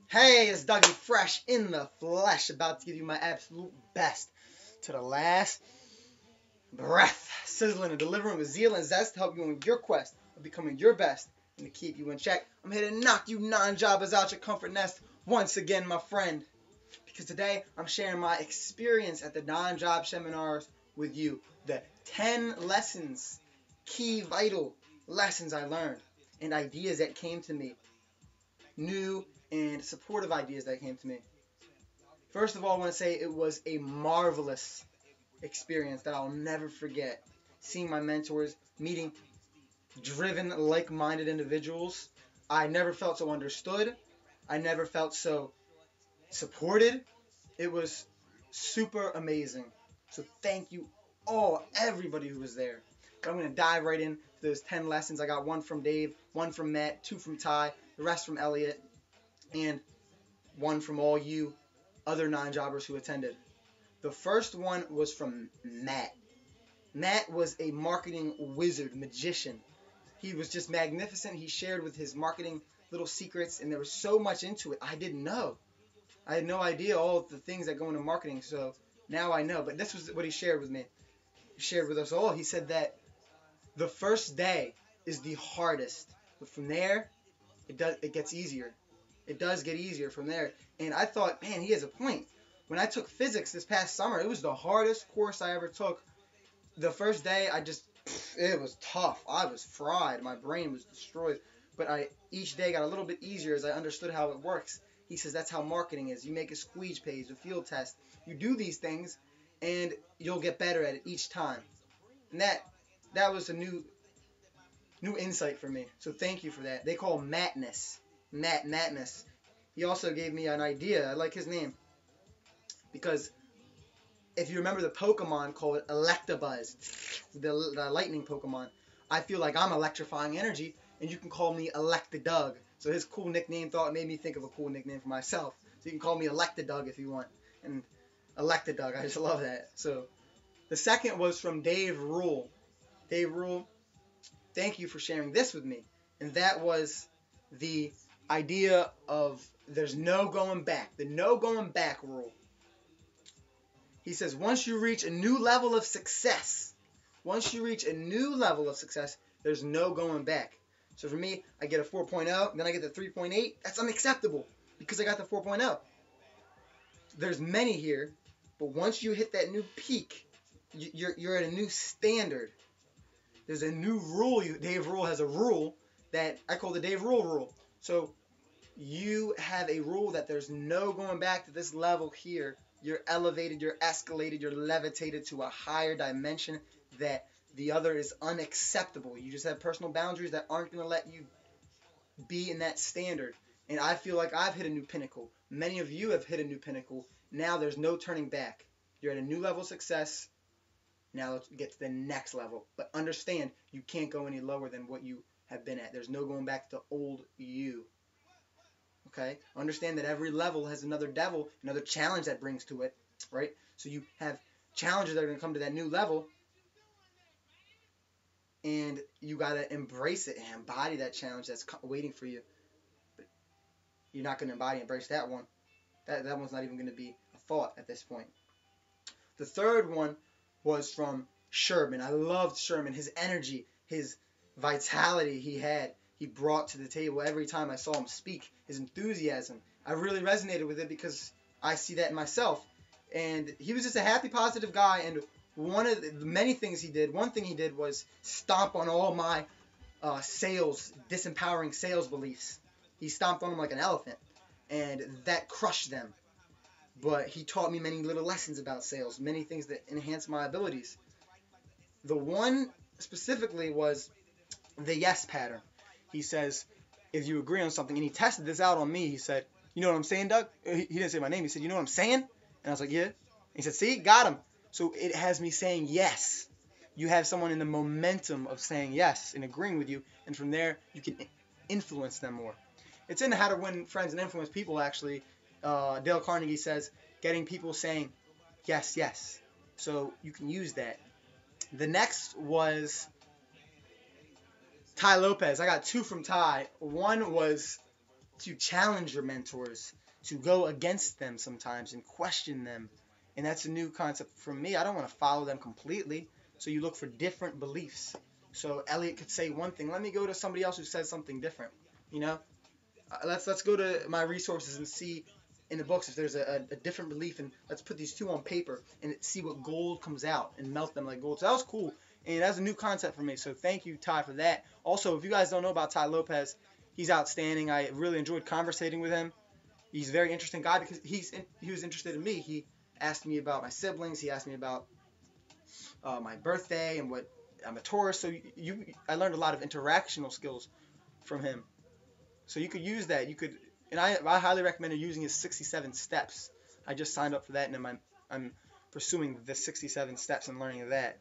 Hey, it's Dougie Fresh in the flesh, about to give you my absolute best to the last breath, sizzling and delivering with zeal and zest to help you on your quest of becoming your best and to keep you in check. I'm here to knock you non-jobbers out your comfort nest once again, my friend, because today I'm sharing my experience at the non-job seminars with you. The 10 lessons, key vital lessons I learned and ideas that came to me, new and supportive ideas that came to me. First of all, I want to say it was a marvelous experience that I'll never forget. Seeing my mentors, meeting driven, like-minded individuals. I never felt so understood. I never felt so supported. It was super amazing. So thank you all, everybody who was there. But I'm going to dive right into those 10 lessons. I got one from Dave, one from Matt, two from Ty, the rest from Elliott, and one from all you other non-jobbers who attended. The first one was from Matt. Matt was a marketing wizard, magician. He was just magnificent. He shared with his marketing little secrets, and there was so much into it I didn't know. I had no idea all of the things that go into marketing, so now I know. But this was what he shared with me. He shared with us all. He said that the first day is the hardest, but from there, it gets easier. It does get easier from there. And I thought, man, he has a point. When I took physics this past summer, it was the hardest course I ever took. The first day, it was tough. I was fried. My brain was destroyed. But each day got a little bit easier as I understood how it works. He says that's how marketing is. You make a squeeze page, a field test. You do these things, and you'll get better at it each time. And that was a new insight for me. So thank you for that. They call Mattness. Mattness. He also gave me an idea. I like his name. Because if you remember the Pokemon called Electabuzz, the lightning Pokemon, I feel like I'm electrifying energy, and you can call me Electadoug. So his cool nickname made me think of a cool nickname for myself. So you can call me Electadoug if you want. And Electadoug, I just love that. So the second was from Dave Rule. Dave Rule, thank you for sharing this with me. And that was the idea of there's no going back. The no going back rule. He says once you reach a new level of success, there's no going back. So for me, I get a 4.0, then I get the 3.8. That's unacceptable because I got the 4.0. There's many here, but once you hit that new peak, you're at a new standard. There's a new rule. Dave Rule has a rule that I call the Dave Rule. So you have a rule that there's no going back to this level here. You're elevated, you're escalated, you're levitated to a higher dimension that the other is unacceptable. You just have personal boundaries that aren't going to let you be in that standard. And I feel like I've hit a new pinnacle. Many of you have hit a new pinnacle. Now there's no turning back. You're at a new level of success. Now let's get to the next level. But understand, you can't go any lower than what you have been at. There's no going back to old you. Okay? Understand that every level has another devil, another challenge that brings to it, right? So you have challenges that are going to come to that new level, and you got to embrace it and embody that challenge that's waiting for you. But you're not going to embrace that one. That one's not even going to be a thought at this point. The third one was from Sherman. I loved Sherman, his energy, his vitality he brought to the table every time I saw him speak, his enthusiasm. I really resonated with it because I see that in myself. And he was just a happy, positive guy. And one of the many things he did, one thing he did was stomp on all my disempowering sales beliefs. He stomped on them like an elephant. And that crushed them. But he taught me many little lessons about sales, many things that enhance my abilities. The one specifically was the yes pattern. He says, if you agree on something, and he tested this out on me, he said, you know what I'm saying, Doug? He didn't say my name. He said, you know what I'm saying? And I was like, yeah. And he said, see, got him. So it has me saying yes. You have someone in the momentum of saying yes and agreeing with you, and from there, you can influence them more. It's in How to Win Friends and Influence People, actually. Dale Carnegie says, getting people saying yes, yes. So you can use that. The next was Ty Lopez. I got two from Ty. One was to challenge your mentors, to go against them sometimes and question them. And that's a new concept for me. I don't want to follow them completely. So you look for different beliefs. So Elliott could say one thing. Let me go to somebody else who says something different. You know, let's go to my resources and see in the books if there's a different belief, and let's put these two on paper and see what gold comes out and melt them like gold. So that was cool, and that's a new concept for me. So thank you, Ty, for that. Also, if you guys don't know about Ty Lopez, he's outstanding. I really enjoyed conversating with him. He's a very interesting guy because he was interested in me. He asked me about my siblings. He asked me about my birthday and what I'm a Taurus. So I learned a lot of interactional skills from him. So you could use that. You could, and I highly recommend using his 67 steps. I just signed up for that, and I'm pursuing the 67 steps and learning that.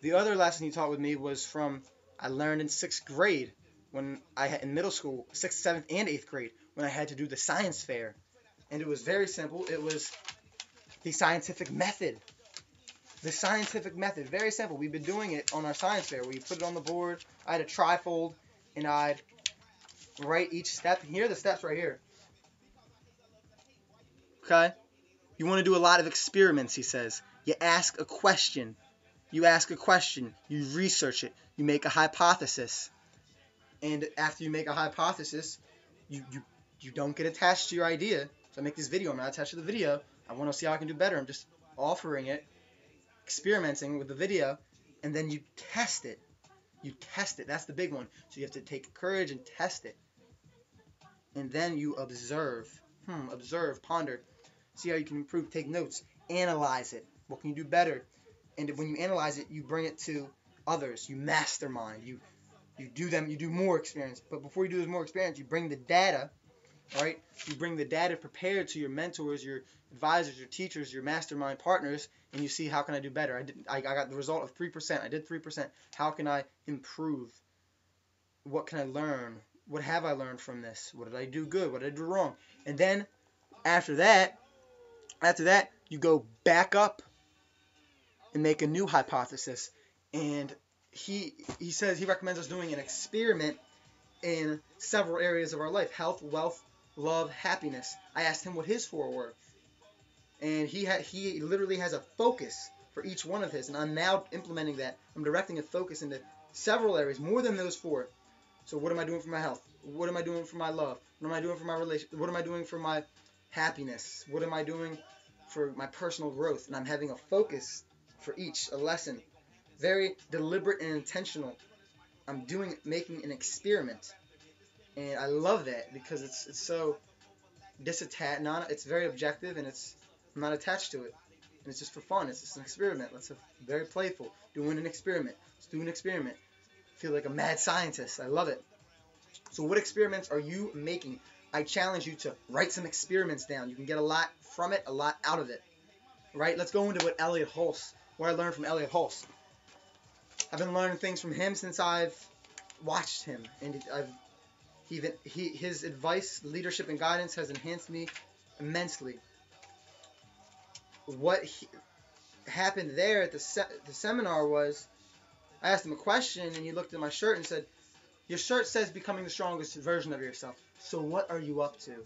The other lesson he taught with me was I learned in 6th grade when I had in middle school, 6th, 7th, and 8th grade when I had to do the science fair, and it was very simple. It was the scientific method. The scientific method, very simple. We've been doing it on our science fair. We put it on the board. I had a trifold, and I'd write each step. Here are the steps right here. Okay? You want to do a lot of experiments, he says. You ask a question. You research it. You make a hypothesis. And after you make a hypothesis, you don't get attached to your idea. So I make this video. I'm not attached to the video. I want to see how I can do better. I'm just offering it, experimenting with the video, and then you test it. You test it. That's the big one. So you have to take courage and test it. And then you observe. Observe, ponder. See how you can improve. Take notes. Analyze it. What can you do better? And when you analyze it, you bring it to others. You mastermind. You do more experiments. But before you do this more experiments, you bring the data, right? You bring the data prepared to your mentors, your advisors, your teachers, your mastermind partners, and you see how can I do better. I got the result of 3%. I did 3%. How can I improve? What can I learn? What have I learned from this? What did I do good? What did I do wrong? And then after that, you go back up and make a new hypothesis. And he says he recommends us doing an experiment in several areas of our life: health, wealth, love, happiness. I asked him what his 4 were, and he literally has a focus for each one of his, and I'm now implementing that. I'm directing a focus into several areas, more than those 4. So what am I doing for my health? What am I doing for my love? What am I doing for my relation? What am I doing for my happiness? What am I doing for my personal growth? And I'm having a focus for each, a lesson. Very deliberate and intentional. I'm making an experiment. And I love that because it's so disattached. It's very objective, and I'm not attached to it. And it's just for fun. It's just an experiment. Very playful. Doing an experiment. Let's do an experiment. Feel like a mad scientist. I love it. So what experiments are you making? I challenge you to write some experiments down. You can get a lot from it, a lot out of it. Right? Let's go into what I learned from Elliott Hulse. I've been learning things from him since I've watched him, and his advice, leadership, and guidance has enhanced me immensely. What happened there at the seminar was, I asked him a question, and he looked at my shirt and said, "Your shirt says becoming the strongest version of yourself. So what are you up to?"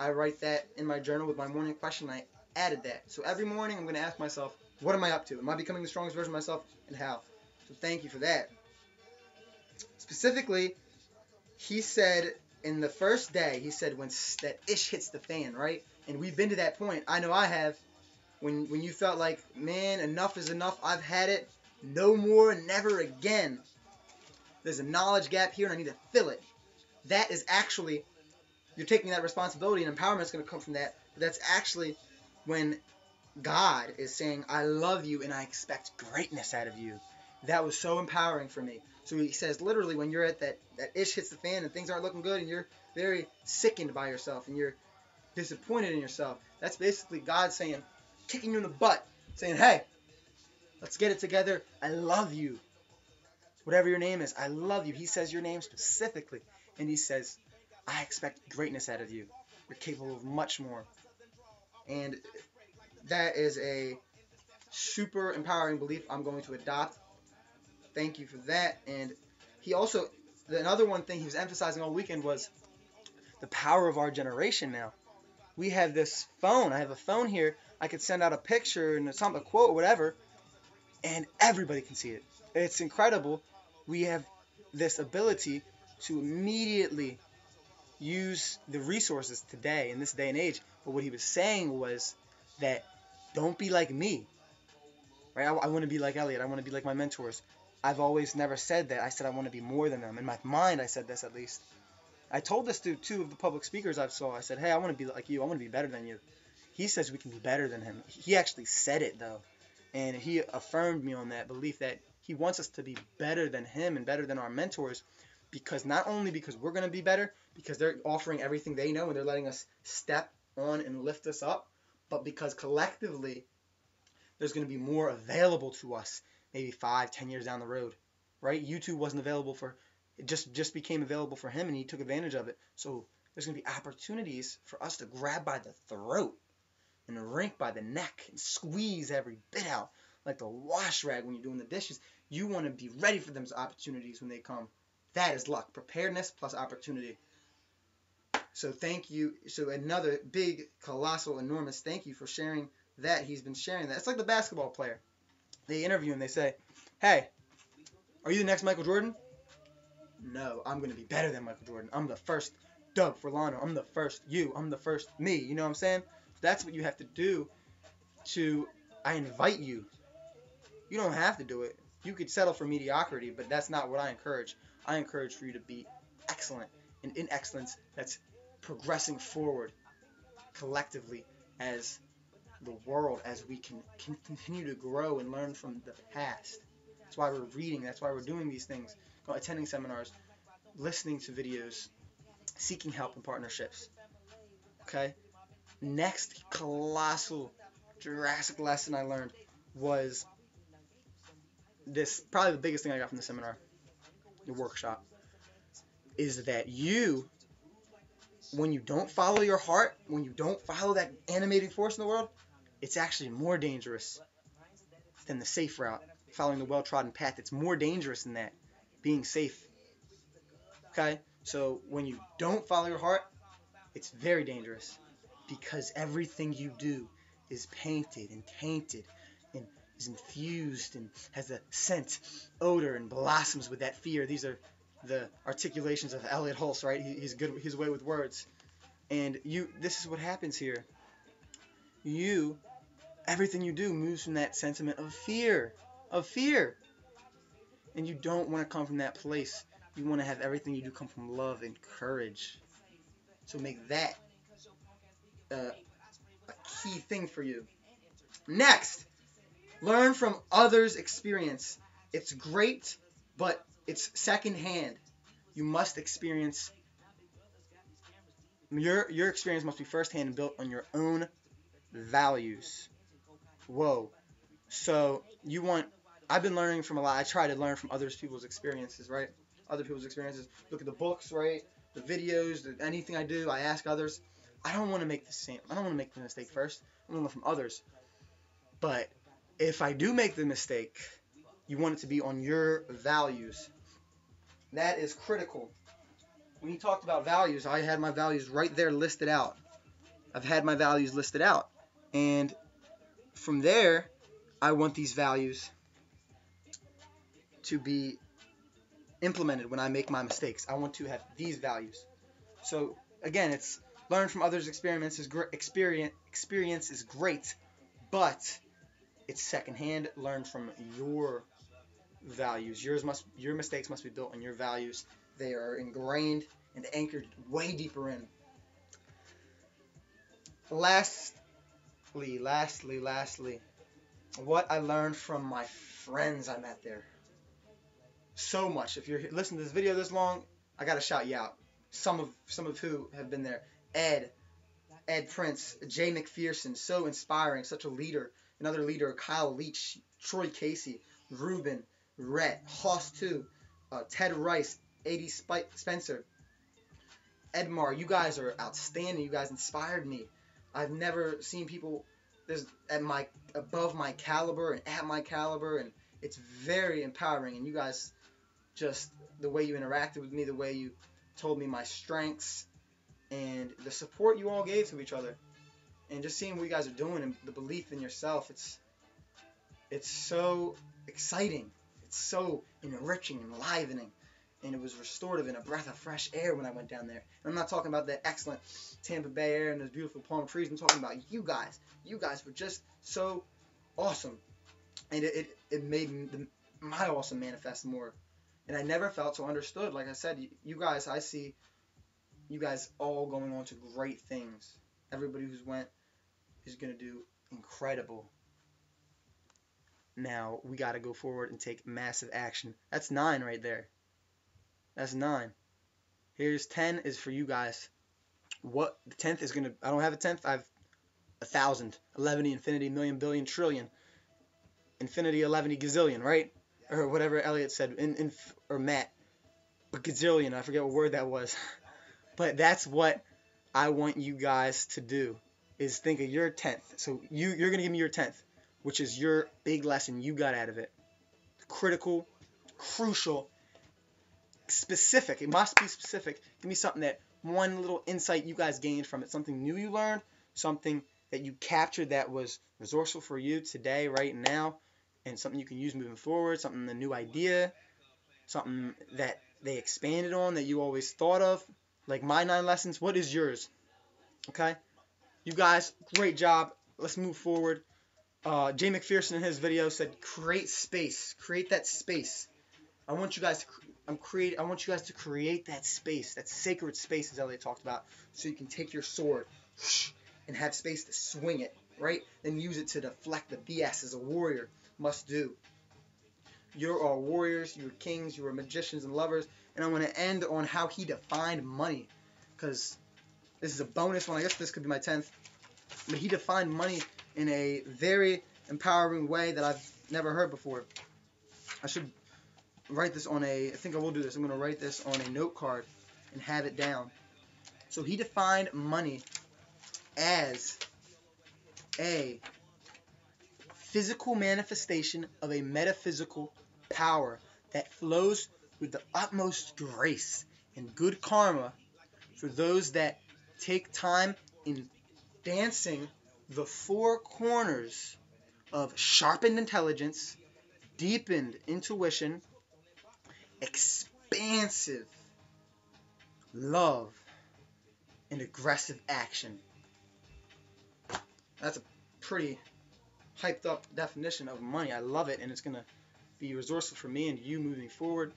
I write that in my journal with my morning question. I added that. So every morning I'm going to ask myself, what am I up to? Am I becoming the strongest version of myself, and how? So thank you for that. Specifically, he said in the first day, he said when that ish hits the fan, right? And we've been to that point. I know I have. When you felt like, man, enough is enough. I've had it. No more, never again. There's a knowledge gap here, and I need to fill it. That is actually, you're taking that responsibility, and empowerment is going to come from that. But that's actually when God is saying, I love you, and I expect greatness out of you. That was so empowering for me. So he says, literally, when you're at that ish hits the fan, and things aren't looking good, and you're very sickened by yourself, and you're disappointed in yourself, that's basically God saying, kicking you in the butt, saying, hey, let's get it together. I love you. Whatever your name is, I love you. He says your name specifically. And he says, I expect greatness out of you. You're capable of much more. And that is a super empowering belief I'm going to adopt. Thank you for that. And he also, another one thing he was emphasizing all weekend was the power of our generation now. We have this phone. I have a phone here. I could send out a picture and a quote, whatever, and everybody can see it. It's incredible. We have this ability to immediately use the resources today in this day and age. But what he was saying was that don't be like me, right? I want to be like Elliott. I want to be like my mentors. I've always never said that. I said I want to be more than them. In my mind, I said this at least. I told this to 2 of the public speakers I saw. I said, hey, I want to be like you. I want to be better than you. He says we can be better than him. He actually said it, though. And he affirmed me on that belief that he wants us to be better than him and better than our mentors, because not only because we're going to be better, because they're offering everything they know and they're letting us step on and lift us up, but because collectively there's going to be more available to us maybe 5-10 years down the road, right? YouTube wasn't available for, it just became available for him, and he took advantage of it. So there's going to be opportunities for us to grab by the throat and wring by the neck and squeeze every bit out like the wash rag when you're doing the dishes. You want to be ready for those opportunities when they come. That is luck. Preparedness plus opportunity. So thank you. So another big, colossal, enormous thank you for sharing that. He's been sharing that. It's like the basketball player. They interview him. They say, hey, are you the next Michael Jordan? No, I'm going to be better than Michael Jordan. I'm the first Doug Furlano. I'm the first you. I'm the first me. You know what I'm saying? That's what you have to do I invite you. You don't have to do it. You could settle for mediocrity, but that's not what I encourage. I encourage for you to be excellent. And in excellence, that's progressing forward collectively as the world, as we can continue to grow and learn from the past. That's why we're reading. That's why we're doing these things. Attending seminars, listening to videos, seeking help and partnerships. Okay? Next colossal, drastic lesson I learned was this, probably the biggest thing I got from the seminar, the workshop, is that when you don't follow your heart, when you don't follow that animating force in the world, it's actually more dangerous than the safe route, following the well-trodden path. It's more dangerous than that, being safe. Okay? So when you don't follow your heart, it's very dangerous, because everything you do is painted and tainted and is infused and has a scent, odor, and blossoms with that fear. These are the articulations of Elliott Hulse, right? He's good. He's way with words. And this is what happens here. Everything you do moves from that sentiment of fear. And you don't want to come from that place. You want to have everything you do come from love and courage. So make that a key thing for you. Next, learn from others' experience. It's great, but it's secondhand. You must experience. Your experience must be firsthand and built on your own values. Whoa. So I've been learning from a lot. I try to learn from other people's experiences, right? Other people's experiences. Look at the books, right? The videos, anything I do, I ask others. I don't want to make the mistake first. I want to learn from others. But if I do make the mistake, you want it to be on your values. That is critical. When you talked about values, I had my values right there listed out. I've had my values listed out. And from there, I want these values to be implemented when I make my mistakes. I want to have these values. So again, it's learn from others' experience is great, but it's secondhand. Learn from your values. Your mistakes must be built on your values. They are ingrained and anchored way deeper in. Lastly, what I learned from my friends I met there. So much. If you're listening to this video this long, I gotta shout you out. Some of who have been there. Ed Prince, Jay McPherson, so inspiring, such a leader. Another leader, Kyle Leach, Troy Casey, Ruben, Rhett, Hoss 2, Ted Rice, A.D. Spencer, Edmar. You guys are outstanding. You guys inspired me. I've never seen people above my caliber and at my caliber, and it's very empowering. And you guys, just the way you interacted with me, the way you told me my strengths, and the support you all gave to each other, and just seeing what you guys are doing and the belief in yourself. It's so exciting. It's so enriching and enlivening. And it was restorative and a breath of fresh air when I went down there. And I'm not talking about the excellent Tampa Bay air and those beautiful palm trees. I'm talking about you guys. You guys were just so awesome. And it made my awesome manifest more. And I never felt so understood. Like I said, you guys, I see you guys all going on to great things. Everybody who's went is going to do incredible. Now, we got to go forward and take massive action. That's 9 right there. That's 9. Here's 10 is for you guys. What the 10th is going to... I don't have a 10th. I have 1,000. 11, infinity, million, billion, trillion. Infinity, 11, gazillion, right? Or whatever Elliott said. Or Matt. But gazillion. I forget what word that was. But that's what I want you guys to do. Is think of your 10th. So you're going to give me your 10th. Which is your big lesson you got out of it. Critical, crucial, specific. It must be specific. Give me something that one little insight you guys gained from it. Something new you learned. Something that you captured that was resourceful for you today, right now. And something you can use moving forward. Something, a new idea. Something that they expanded on that you always thought of. Like my 9 lessons. What is yours? Okay? You guys, great job. Let's move forward. Jay McPherson in his video said, "Create space. Create that space." I want you guys to create that space, that sacred space, as Elliott talked about, so you can take your sword and have space to swing it, right? Then use it to deflect the BS as a warrior must do. You are warriors. You are kings. You are magicians and lovers. And I'm going to end on how he defined money, because this is a bonus one. I guess this could be my 10th. But he defined money in a very empowering way that I've never heard before. I should write this on I think I will do this. I'm going to write this on a note card and have it down. So he defined money as a physical manifestation of a metaphysical power that flows with the utmost grace and good karma for those that take time in dancing the 4 corners of sharpened intelligence, deepened intuition, expansive love, and aggressive action. That's a pretty hyped up definition of money. I love it, and it's going to be resourceful for me and you moving forward.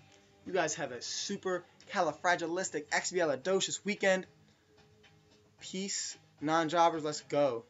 You guys have a super califragilistic expialidocious weekend. Peace, non-jobbers, let's go.